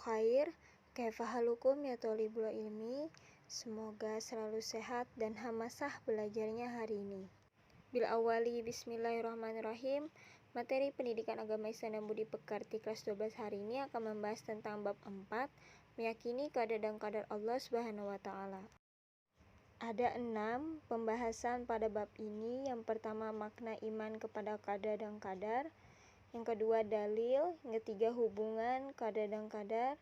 khair, kaifa halukum ya thalibul ilmi. Semoga selalu sehat dan hamasah belajarnya hari ini. Bil awali bismillahirrahmanirrahim. Materi pendidikan agama Islam dan budi pekerti kelas 12 hari ini akan membahas tentang bab 4, meyakini qada dan qadar Allah Subhanahu wa taala. Ada 6 pembahasan pada bab ini. Yang pertama, makna iman kepada qada dan qadar. Yang kedua, dalil. Yang ketiga, hubungan qada dan qadar.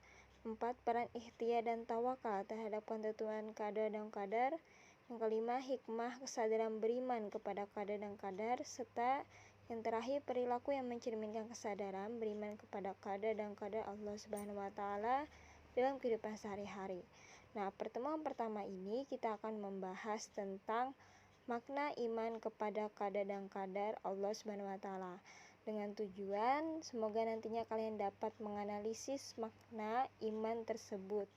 4, peran ikhtiar dan tawakal terhadap ketentuan qada dan qadar. Yang kelima, hikmah kesadaran beriman kepada qada dan qadar. Serta yang terakhir, perilaku yang mencerminkan kesadaran beriman kepada qada dan qadar Allah Subhanahu wa taala dalam kehidupan sehari-hari. Nah, pertemuan pertama ini kita akan membahas tentang makna iman kepada qada dan qadar Allah Subhanahu wa taala. Dengan tujuan semoga nantinya kalian dapat menganalisis makna iman tersebut.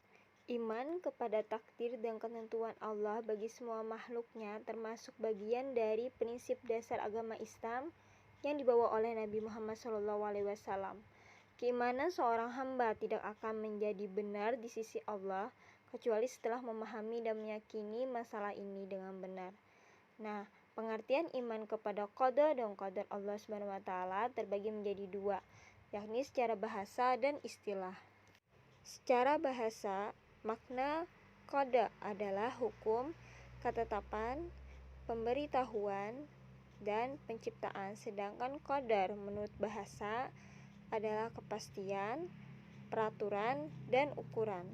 Iman kepada takdir dan ketentuan Allah bagi semua makhluknya termasuk bagian dari prinsip dasar agama Islam yang dibawa oleh Nabi Muhammad SAW. Keimanan seorang hamba tidak akan menjadi benar di sisi Allah kecuali setelah memahami dan meyakini masalah ini dengan benar. Nah, pengertian iman kepada qada dan qadar Allah Subhanahu wa taala terbagi menjadi 2, yakni secara bahasa dan istilah. Secara bahasa, makna qada adalah hukum, ketetapan, pemberitahuan, dan penciptaan, sedangkan qadar menurut bahasa adalah kepastian, peraturan, dan ukuran.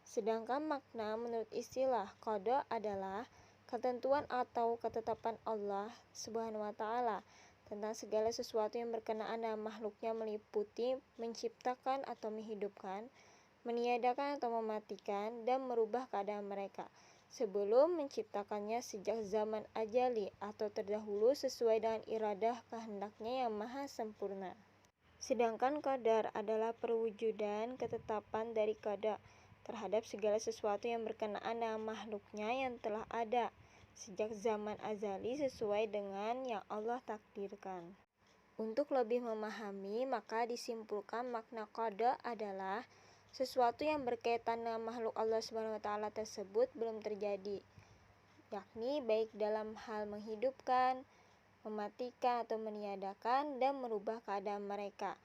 Sedangkan makna menurut istilah qada adalah ketentuan atau ketetapan Allah Subhanahu wa taala tentang segala sesuatu yang berkenaan dengan makhluknya, meliputi menciptakan atau menghidupkan, meniadakan atau mematikan, dan merubah keadaan mereka sebelum menciptakannya sejak zaman ajali atau terdahulu sesuai dengan iradah kehendaknya yang maha sempurna. Sedangkan qadar adalah perwujudan ketetapan dari qada terhadap segala sesuatu yang berkenaan dengan makhluknya yang telah ada sejak zaman azali sesuai dengan yang Allah takdirkan. Untuk lebih memahami, maka disimpulkan makna qada adalah sesuatu yang berkaitan dengan makhluk Allah Subhanahu wa taala tersebut belum terjadi, yakni baik dalam hal menghidupkan, mematikan atau meniadakan, dan merubah keadaan mereka,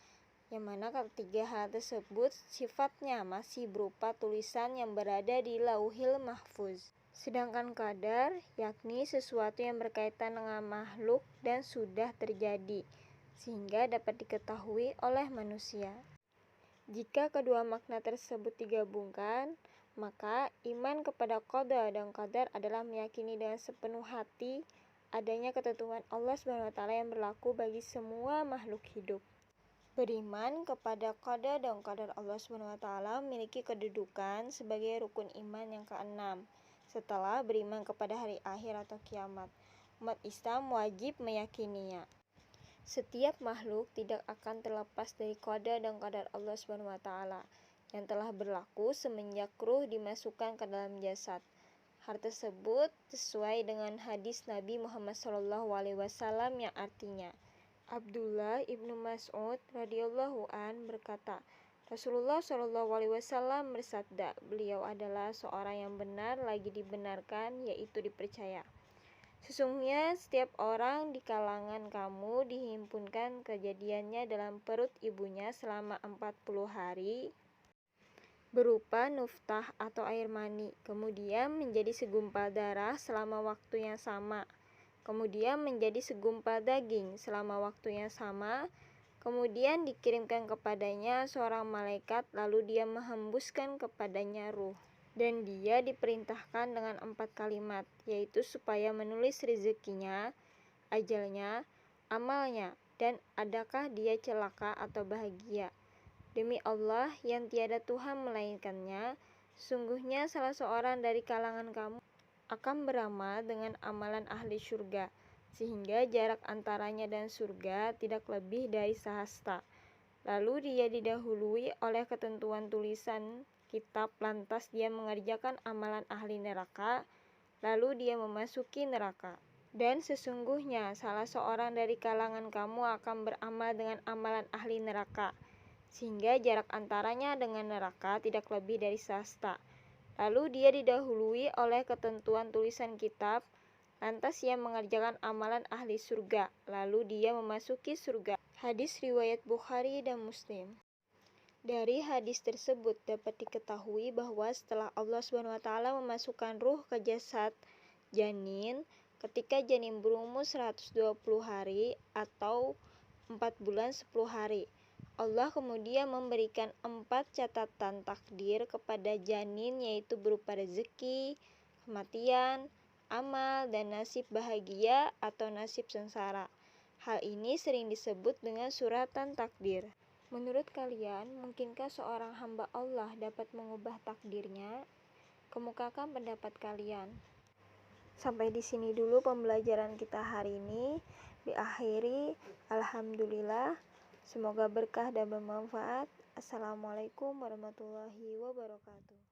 yang mana ketiga hal tersebut sifatnya masih berupa tulisan yang berada di Lauhil Mahfuz. Sedangkan qadar yakni sesuatu yang berkaitan dengan makhluk dan sudah terjadi sehingga dapat diketahui oleh manusia. Jika kedua makna tersebut digabungkan, maka iman kepada qada dan qadar adalah meyakini dengan sepenuh hati adanya ketentuan Allah SWT yang berlaku bagi semua makhluk hidup. Beriman kepada qada dan qadar Allah SWT memiliki kedudukan sebagai rukun iman yang ke-6 setelah beriman kepada hari akhir atau kiamat. Umat Islam wajib meyakininya. Setiap makhluk tidak akan terlepas dari qada dan qadar Allah SWT yang telah berlaku semenjak ruh dimasukkan ke dalam jasad. Hal tersebut sesuai dengan hadis Nabi Muhammad SAW yang artinya, Abdullah ibnu Mas'ud radhiyallahu an berkata, Rasulullah SAW bersabda, beliau adalah seorang yang benar lagi dibenarkan, yaitu dipercaya. Sesungguhnya setiap orang di kalangan kamu dihimpunkan kejadiannya dalam perut ibunya selama 40 hari berupa nuftah atau air mani, kemudian menjadi segumpal darah selama waktu yang sama, kemudian menjadi segumpal daging selama waktu yang sama, kemudian dikirimkan kepadanya seorang malaikat, lalu dia menghembuskan kepadanya ruh. Dan dia diperintahkan dengan 4 kalimat, yaitu supaya menulis rezekinya, ajalnya, amalnya, dan adakah dia celaka atau bahagia. Demi Allah yang tiada Tuhan melainkannya, sungguhnya salah seorang dari kalangan kamu akan beramal dengan amalan ahli surga, sehingga jarak antaranya dan surga tidak lebih dari sehasta. Lalu dia didahului oleh ketentuan tulisan kitab, lantas dia mengerjakan amalan ahli neraka, lalu dia memasuki neraka. Dan sesungguhnya salah seorang dari kalangan kamu akan beramal dengan amalan ahli neraka, sehingga jarak antaranya dengan neraka tidak lebih dari sasta. Lalu dia didahului oleh ketentuan tulisan kitab, lantas ia mengerjakan amalan ahli surga, lalu dia memasuki surga. Hadis riwayat Bukhari dan Muslim. Dari hadis tersebut dapat diketahui bahwa setelah Allah SWT memasukkan ruh ke jasad janin, ketika janin berumur 120 hari atau 4 bulan 10 hari, Allah kemudian memberikan 4 catatan takdir kepada janin, yaitu berupa rezeki, kematian, amal, dan nasib bahagia atau nasib sengsara. Hal ini sering disebut dengan suratan takdir. Menurut kalian, mungkinkah seorang hamba Allah dapat mengubah takdirnya? Kemukakan pendapat kalian. Sampai di sini dulu pembelajaran kita hari ini. Diakhiri, alhamdulillah. Semoga berkah dan bermanfaat. Assalamualaikum warahmatullahi wabarakatuh.